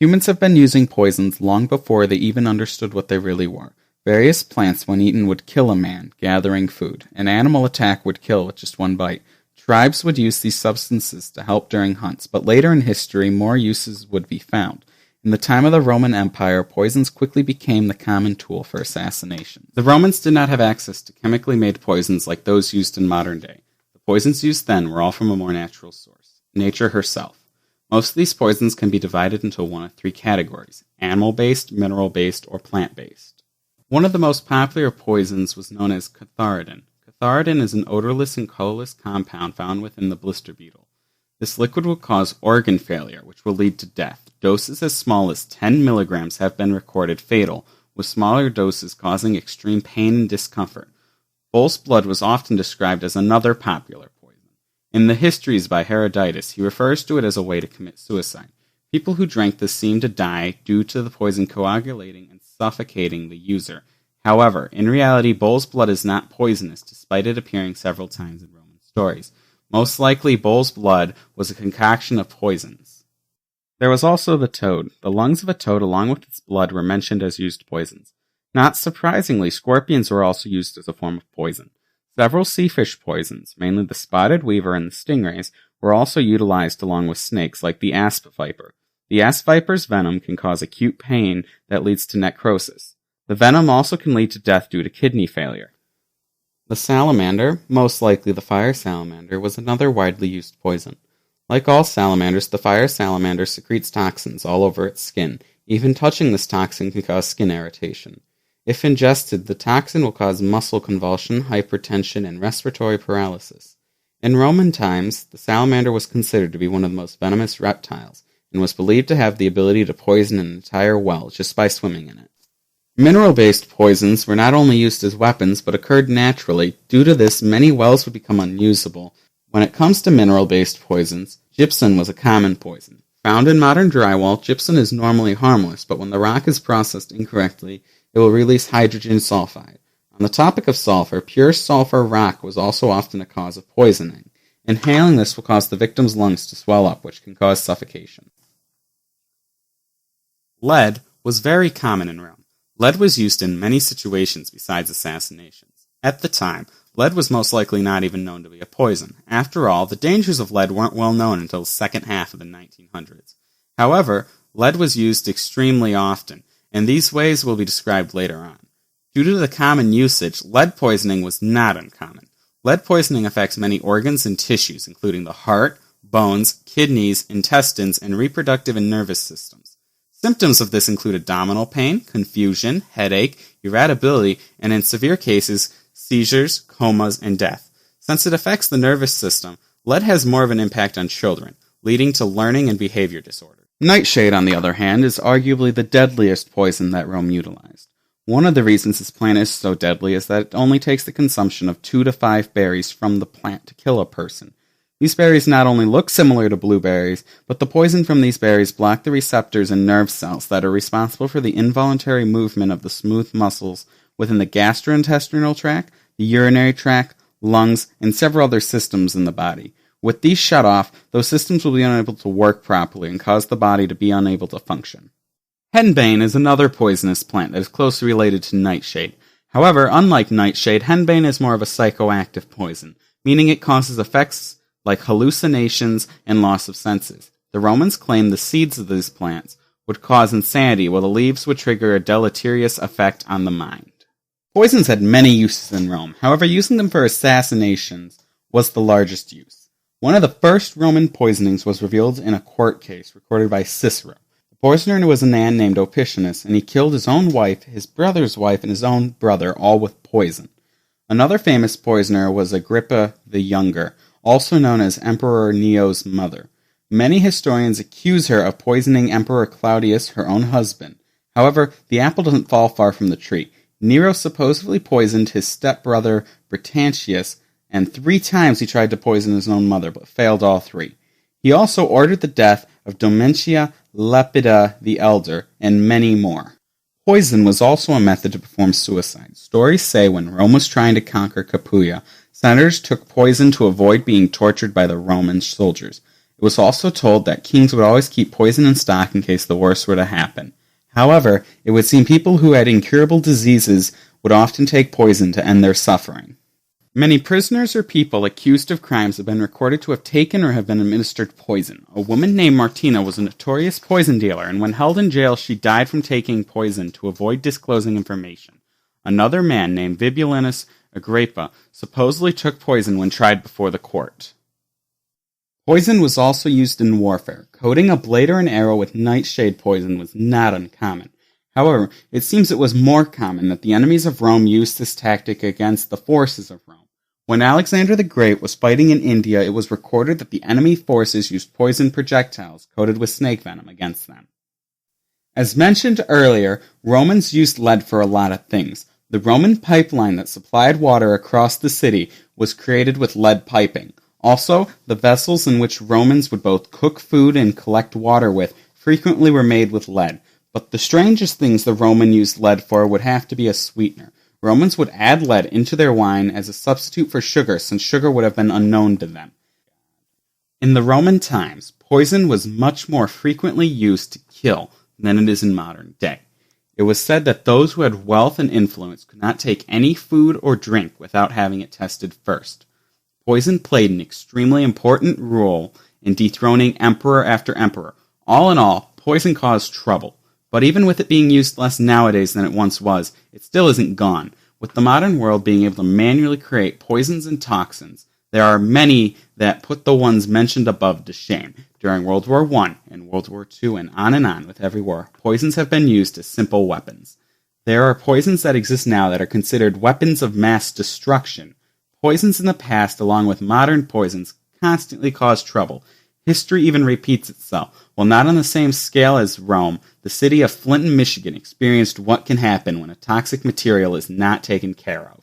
Humans have been using poisons long before they even understood what they really were. Various plants, when eaten, would kill a man, gathering food. An animal attack would kill with just one bite. Tribes would use these substances to help during hunts, but later in history, more uses would be found. In the time of the Roman Empire, poisons quickly became the common tool for assassination. The Romans did not have access to chemically made poisons like those used in modern day. The poisons used then were all from a more natural source, nature herself. Most of these poisons can be divided into one of three categories: animal-based, mineral-based, or plant-based. One of the most popular poisons was known as catharidin. Catharidin is an odorless and colorless compound found within the blister beetle. This liquid will cause organ failure, which will lead to death. Doses as small as 10 milligrams have been recorded fatal, with smaller doses causing extreme pain and discomfort. Bull's blood was often described as another popular poison. In the Histories by Herodotus, he refers to it as a way to commit suicide. People who drank this seemed to die due to the poison coagulating and suffocating the user. However, in reality, bull's blood is not poisonous, despite it appearing several times in Roman stories. Most likely, bull's blood was a concoction of poisons. There was also the toad. The lungs of a toad along with its blood were mentioned as used poisons. Not surprisingly, scorpions were also used as a form of poison. Several seafish poisons, mainly the spotted weaver and the stingrays, were also utilized along with snakes like the asp viper. The asp viper's venom can cause acute pain that leads to necrosis. The venom also can lead to death due to kidney failure. The salamander, most likely the fire salamander, was another widely used poison. Like all salamanders, the fire salamander secretes toxins all over its skin. Even touching this toxin can cause skin irritation. If ingested, the toxin will cause muscle convulsion, hypertension, and respiratory paralysis. In Roman times, the salamander was considered to be one of the most venomous reptiles, and was believed to have the ability to poison an entire well just by swimming in it. Mineral-based poisons were not only used as weapons, but occurred naturally. Due to this, many wells would become unusable. When it comes to mineral-based poisons, gypsum was a common poison. Found in modern drywall, gypsum is normally harmless, but when the rock is processed incorrectly, it will release hydrogen sulfide. On the topic of sulfur, pure sulfur rock was also often a cause of poisoning. Inhaling this will cause the victim's lungs to swell up, which can cause suffocation. Lead was very common in Rome. Lead was used in many situations besides assassinations. At the time, lead was most likely not even known to be a poison. After all, the dangers of lead weren't well known until the second half of the 1900s. However, lead was used extremely often, and these ways will be described later on. Due to the common usage, lead poisoning was not uncommon. Lead poisoning affects many organs and tissues, including the heart, bones, kidneys, intestines, and reproductive and nervous systems. Symptoms of this include abdominal pain, confusion, headache, irritability, and in severe cases, seizures, comas, and death. Since it affects the nervous system, lead has more of an impact on children, leading to learning and behavior disorders. Nightshade, on the other hand, is arguably the deadliest poison that Rome utilized. One of the reasons this plant is so deadly is that it only takes the consumption of 2 to 5 berries from the plant to kill a person. These berries not only look similar to blueberries, but the poison from these berries block the receptors and nerve cells that are responsible for the involuntary movement of the smooth muscles within the gastrointestinal tract, the urinary tract, lungs, and several other systems in the body. With these shut off, those systems will be unable to work properly and cause the body to be unable to function. Henbane is another poisonous plant that is closely related to nightshade. However, unlike nightshade, henbane is more of a psychoactive poison, meaning it causes effects like hallucinations and loss of senses. The Romans claimed the seeds of these plants would cause insanity, while the leaves would trigger a deleterious effect on the mind. Poisons had many uses in Rome. However, using them for assassinations was the largest use. One of the first Roman poisonings was revealed in a court case recorded by Cicero. The poisoner was a man named Opitianus, and he killed his own wife, his brother's wife, and his own brother, all with poison. Another famous poisoner was Agrippa the Younger, also known as Emperor Nero's mother. Many historians accuse her of poisoning Emperor Claudius, her own husband. However, the apple doesn't fall far from the tree. Nero supposedly poisoned his stepbrother Britantius, and 3 times he tried to poison his own mother, but failed all 3. He also ordered the death of Domitia Lepida the Elder, and many more. Poison was also a method to perform suicide. Stories say when Rome was trying to conquer Capuia, senators took poison to avoid being tortured by the Roman soldiers. It was also told that kings would always keep poison in stock in case the worst were to happen. However, it would seem people who had incurable diseases would often take poison to end their suffering. Many prisoners or people accused of crimes have been recorded to have taken or have been administered poison. A woman named Martina was a notorious poison dealer, and when held in jail, she died from taking poison to avoid disclosing information. Another man named Vibulinus Agrippa supposedly took poison when tried before the court. Poison was also used in warfare. Coating a blade or an arrow with nightshade poison was not uncommon. However, it seems it was more common that the enemies of Rome used this tactic against the forces of Rome. When Alexander the Great was fighting in India, it was recorded that the enemy forces used poison projectiles coated with snake venom against them. As mentioned earlier, Romans used lead for a lot of things. The Roman pipeline that supplied water across the city was created with lead piping. Also, the vessels in which Romans would both cook food and collect water with frequently were made with lead. But the strangest things the Roman used lead for would have to be a sweetener. Romans would add lead into their wine as a substitute for sugar, since sugar would have been unknown to them. In the Roman times, poison was much more frequently used to kill than it is in modern day. It was said that those who had wealth and influence could not take any food or drink without having it tested first. Poison played an extremely important role in dethroning emperor after emperor. All in all, poison caused trouble. But even with it being used less nowadays than it once was, it still isn't gone. With the modern world being able to manually create poisons and toxins, there are many that put the ones mentioned above to shame. During World War I and World War II and on with every war, poisons have been used as simple weapons. There are poisons that exist now that are considered weapons of mass destruction. Poisons in the past, along with modern poisons, constantly cause trouble. History even repeats itself. While not on the same scale as Rome, the city of Flint, Michigan experienced what can happen when a toxic material is not taken care of.